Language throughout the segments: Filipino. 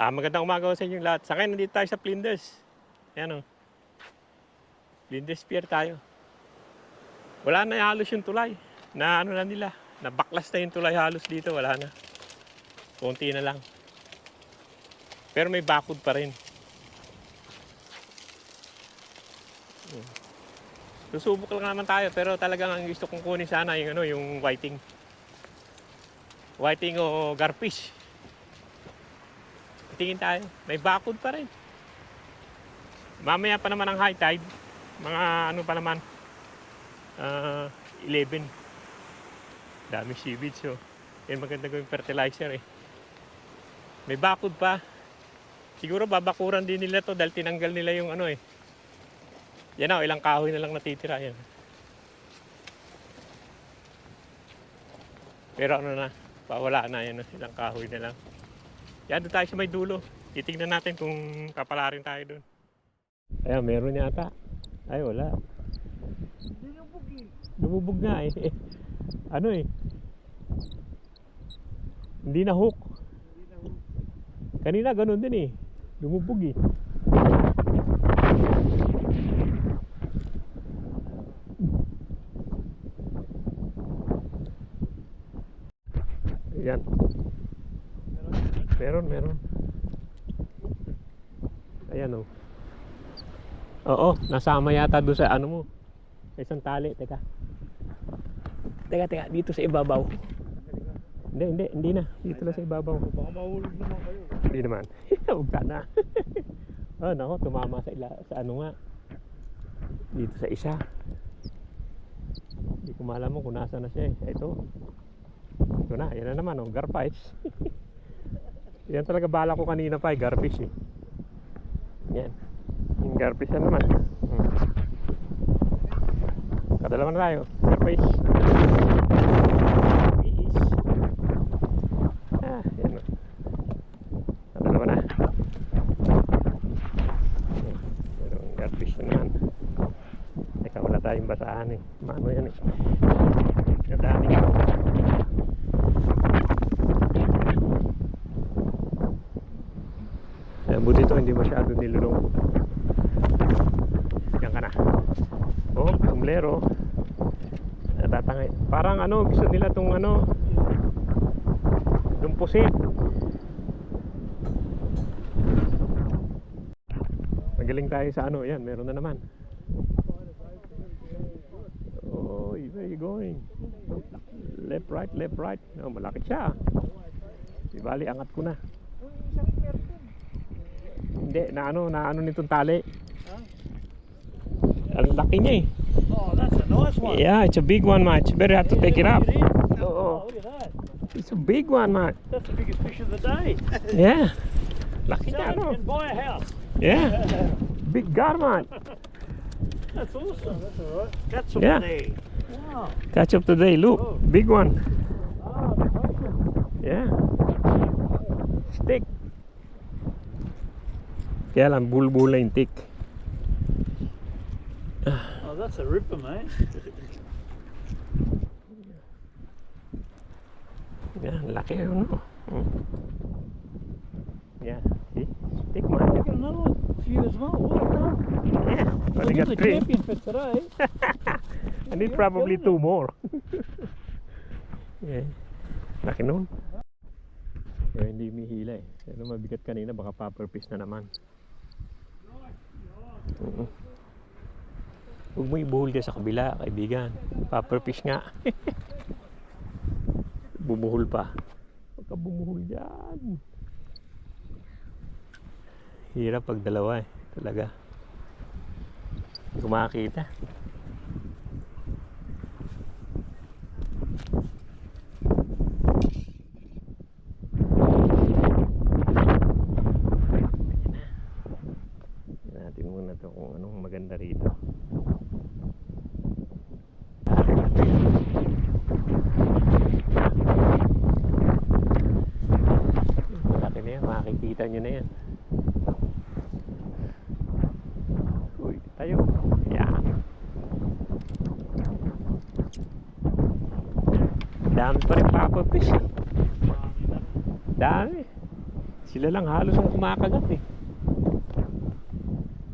Magandang umaga sa inyong lahat. Sa ngayon, nandito tayo sa Flinders. Ayan o. Flinders Pier tayo. Wala na halos yung tulay. Na ano na nila. Nabaklas na yung tulay halos dito. Wala na. Konti na lang. Pero may bakod pa rin. Susubok lang naman tayo. Pero talagang ang gusto kong kunin sana yung, ano, yung whiting. Whiting o garfish. Tingin tayo. May bakod pa rin. Mamaya pa naman ang high tide. Mga ano pa naman. 11. Dami seaweed. So, yan maganda gawing fertilizer eh. May bakod pa. Siguro babakuran din nila to dahil tinanggal nila yung ano eh. Yan o, ilang kahoy na lang natitira yan. Pero ano na, pawala na yan. Ilang kahoy na lang. Yan, doon tayo sa may dulo. Titignan natin kung kapalarin tayo doon. Ayan, meron yata. Ay, wala. Lumubog nga eh. Ano eh. Hindi na hook. Kanina ganun din eh. Lumubog eh. Ayan. Meron. Ayan o. Oo, nasama yata doon sa ano mo. Sa isang tali, teka. Teka, dito sa ibabaw. Hindi na. Dito lang sa ibabaw. Baka mahulog naman kayo. Hindi naman. Huwag sana. Oh, nako, tumama sa ano nga. Dito sa isa. Hindi ko malaman kung nasa na siya eh. Ito na, yan na naman oh, garfish. Yan talaga bala ko kanina pa eh, garfish eh. Yan. Yung garfish na naman. Kadalawa na tayo. Garfish. Yan o. Kadalawa na. Pero garfish na naman. Teka, wala tayong basahan eh. Mano yan eh. Kadami nga. Buti ito, hindi masyado nilulong. Yan ka na. Oh, sumlero. Natatangay. Parang ano, gusto nila itong ano, lumpusin. Magaling tayo sa ano, yan, meron na naman. Oh, where are you going? Left, right. Oh, malaki siya. Di bali, angat ko na. Hindi, naano nitong tali. Ang laki niya eh. Oh, that's a nice one. Yeah, it's a big one, mate. You better have to pick it up. Oh, look at that. It's a big one, mate. That's the biggest fish of the day. Yeah. Laki So niya, you no? can buy a house. Yeah. Big gar, mate. That's awesome. That's all right. That's up Yeah. there. Wow. Catch up today, look. Big one. Oh, that's awesome. Yeah. Stick. Kaya lang, bulbula yung tick. Oh, that's a ripper, mate. Yan, laki yun, no? Yeah, see? Stick, I man. got another few as well. Well done. Yeah, only You're got the 3. champion for today. I need probably 2 more. Yeah. Laki nun. Kaya hindi mihila eh. Pero mabigat kanina, baka pupperfish na naman. Huwag mo ibuhol ka sa kabila, kaibigan. Pupperfish nga. Bumuhol pa. Huwag ka bumuhol dyan. Hirap pag dalawa eh. Talaga. Hindi ko makakita. Natin muna to kung anong maganda rito. Malaki na yan, makikita nyo na yan. Uy, tayo. Yan. Dami pa rin pupperfish. Dami. Sila lang halos ang kumakagat eh.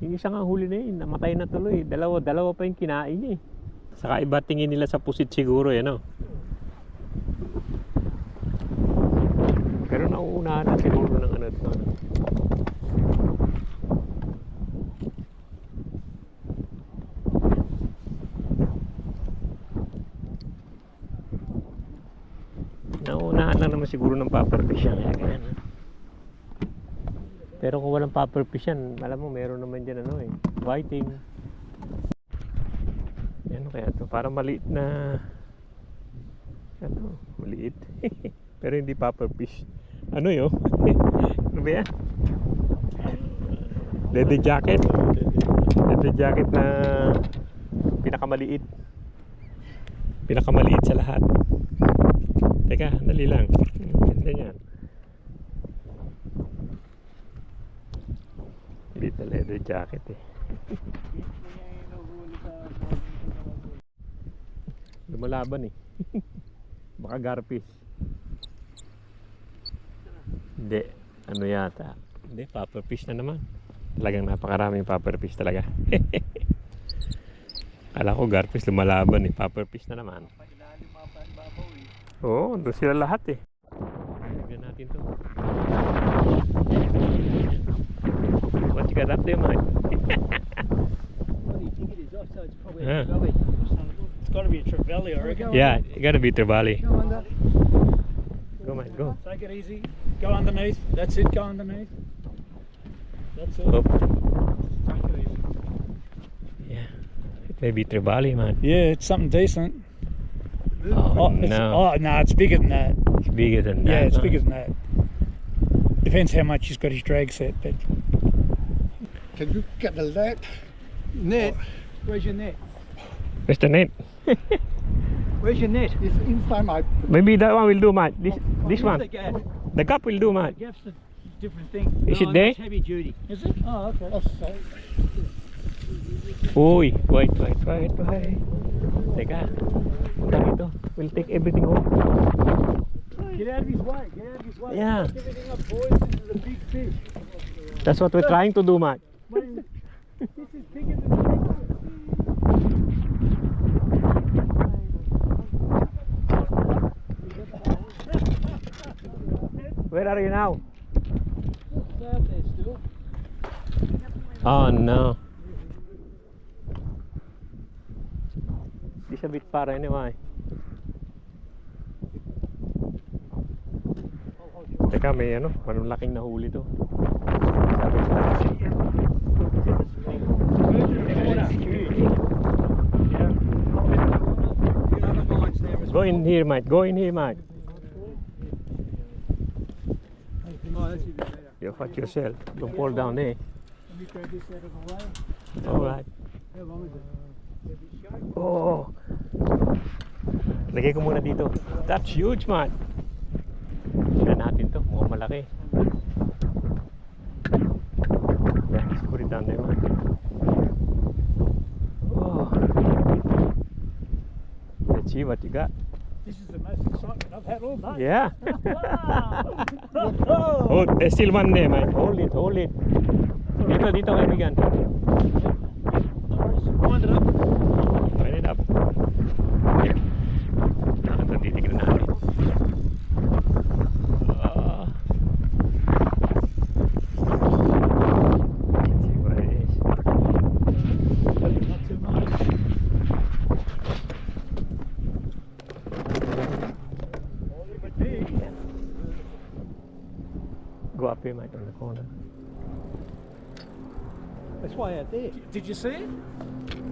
Yung isa nga huli na yun, namatay na tuloy. Dalawa pa yung kinain niya eh. Saka iba tingin nila sa pusit siguro eh, no? Pero nauunahan na siguro ng ano ito. Nauunahan lang naman siguro ng pufferfish yan. Kaya ganyan. Pero kung walang pufferfish yan, alam mo meron naman dyan ano eh, whiting. Ano kaya ito? Parang maliit na ano, maliit. Pero hindi pufferfish. Ano yun? Ano ba yan? Leather jacket. Leather jacket na pinakamaliit. Pinakamaliit sa lahat. Teka, dali lang. Ganda yan. Maliit na leather jacket eh. Lumalaban eh. Baka garfish. Hindi. Ano yata? Hindi, pufferfish na naman. Talagang napakaraming pufferfish talaga. Kala ko garfish lumalaban eh. Pufferfish na naman. Oo, doon sila lahat eh. Tignan natin to. What you got up there, mate? What do you think it is? I say it's probably Yeah. a trevally. It's got to be a trevally, I reckon. Yeah, it gotta be trevally. Go under. Go, mate, go. Take it easy. Go underneath. That's it. Go underneath. That's it. Up. Take it easy. Yeah, it may be trevally, man. Yeah, it's something decent. Oh, it's, no, no, it's bigger than that. it's bigger than that. Yeah, it's huh? bigger than that. Depends how much he's got his drag set, but Can you get the net? net. Where's your net? Where's the net? Where's your net? It's inside my. Maybe that one will do, mate. This one. The gaff. The cup will do, mate. The gaff's a different thing. Is it there? That's heavy duty. Is it? Oh, okay. Oh, sorry. Uy, wait. Teka. Dito. We'll take everything home. Get out of his way. Get out of his way. Yeah. Pick everything up, boys. This is a big fish. That's what we're trying to do, mate. Man, this is bigger than Where are you now? It's out there still. Oh no. It's a bit far anyway. Teka, may ano, malaking nahuli to. Sabi ko tayo. Go in here, mate. Go in here, mate. Oh, that's even better. You watch yourself. Don't fall down there. Let me grab this out of the way. Alright. How long is it? Oh. Lagay ko muna dito. That's huge, man. Tignan natin to. Mukhang malaki. Yeah, let's put it down there, man. Oh. Let's see what you got. This is the most excitement I've had all day. Yeah. Oh. Oh, there's still one there, man. Hold it, hold it. Dito kaibigan. Wind it up. Line it up. Ito, titignan natin. Let's see what it is. Not too much. But big. Go up here, mate, on the corner. That's way out there. Did you see it?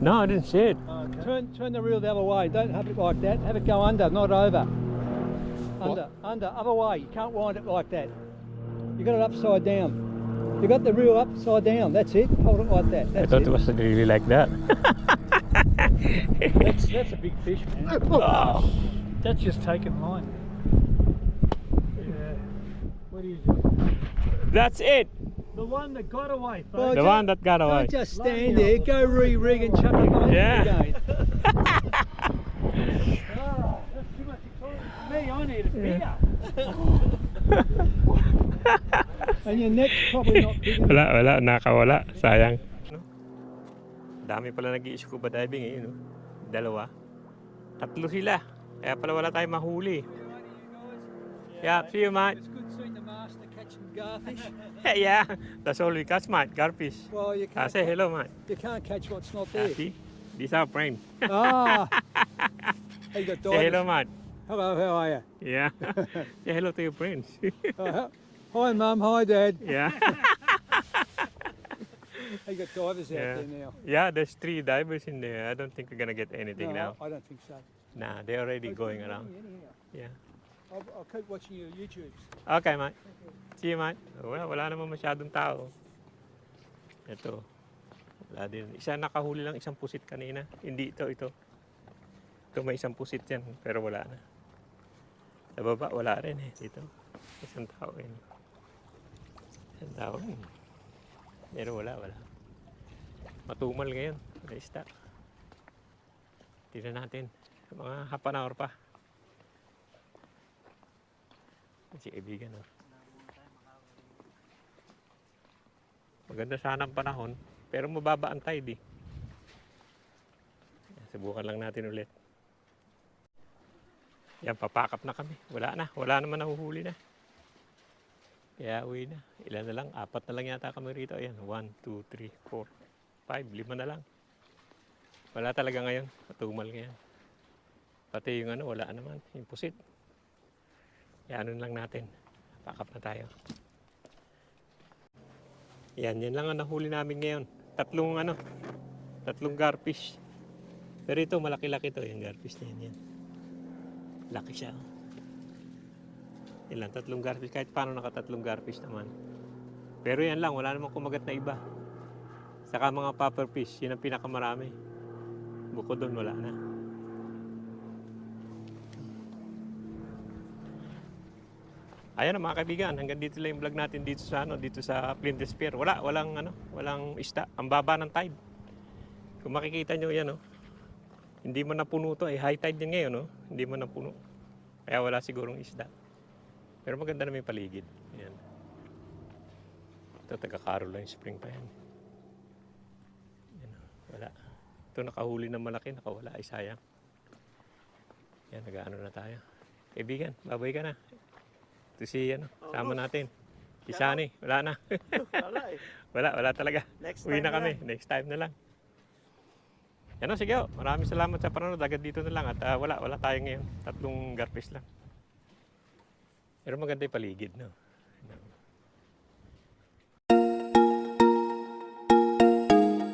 No, I didn't see it. Turn the reel the other way. Don't have it like that. Have it go under, not over. Under, other way. You can't wind it like that. You got it upside down. You got the reel upside down. That's it. Hold it like that. I That's thought it. it was really like that. That's a big fish, man. Oh. That's just taken line. Yeah. What do you do? That's it. The one that got away, The folks. one that got away. Don't just stand there. Go re-rig and chuck it on Yeah. again. Oh, that's too much excitement for me. I need a beer. And your net's probably not big enough. Wala, nakawala. Sayang. No? Dami pala nag-i-scuba diving eh, no? Dalawa. Tatlo sila. Kaya pala wala tayong mahuli. Yeah, see you, mate. It's good seeing the master catch some garfish. Yeah, that's all we catch, mate. Garfish. Well, you can't, Say hello, mate. you can't catch what's not Yeah, there. see? This is our friend. Ah, hey, you got Say hello, divers. mate. Hello, how are you? Yeah. Say hello to your friends. Hi, Mum. Hi, Dad. Yeah. Hey, you got divers out Yeah. there now. Yeah, there's 3 divers in there. I don't think we're gonna get anything No, now. I don't think so. Nah, they're already It's going good around. morning anyhow. Yeah. I'll keep watching your YouTubes. Okay, mate. See you, mate. Wala naman masyadong tao. Ito. Wala din. Isa nakahuli lang isang pusit kanina. Hindi ito. Ito may isang pusit yan, pero wala na. Sa baba, wala rin eh. Dito. Isang tao yun. Isang tao yun. Pero wala. Matumal ngayon. Wala isda. Tignan natin. Mga half an hour pa. Si kaibigan, oh. Maganda sana ang panahon, pero mababa ang tide, eh. Subukan lang natin ulit. Yan, papakap na kami. Wala naman nahuhuli na. Kaya uwi na. Ilan na lang? 4 na lang yata kami rito. Ayan, 1, 2, 3, 4, 5, 5 na lang. Wala talaga ngayon. Matumal ngayon. Pati yung ano, wala naman. Yung pusit. Yan lang natin. Pakap na tayo. Yan lang ang nahuli namin ngayon. 3 garfish. Pero ito, malaki-laki to. Yung garfish na yan. Laki siya. Yan lang, 3 garfish. Kahit paano naka 3 garfish naman. Pero yan lang, wala namang kumagat na iba. Saka mga pufferfish, yun ang pinakamarami. Bukod doon, wala na. Ayan mga kaibigan, hanggang dito lang yung vlog natin dito sa Flinders Pier. Walang isda. Ang baba ng tide. Kung makikita nyo yan, hindi mo napuno to. High tide din ngayon, hindi mo napuno. Kaya wala sigurong isda. Pero maganda na may paligid. Yan. Ito, taga Caroline Spring pa yan. Yan, wala. Ito nakahuli ng malaki, nakawala. Ay sayang. Yan, nag-ano na tayo. Kaibigan, babay ka na. Ito si sama natin. Si Sunny, wala na. Wala eh. wala talaga. Next Uwi time na na kami. Next time na lang. Yan sige. Maraming salamat sa panonood. Agad dito na lang. At wala tayo ngayon. 3 garfish lang. Pero maganda yung paligid, no?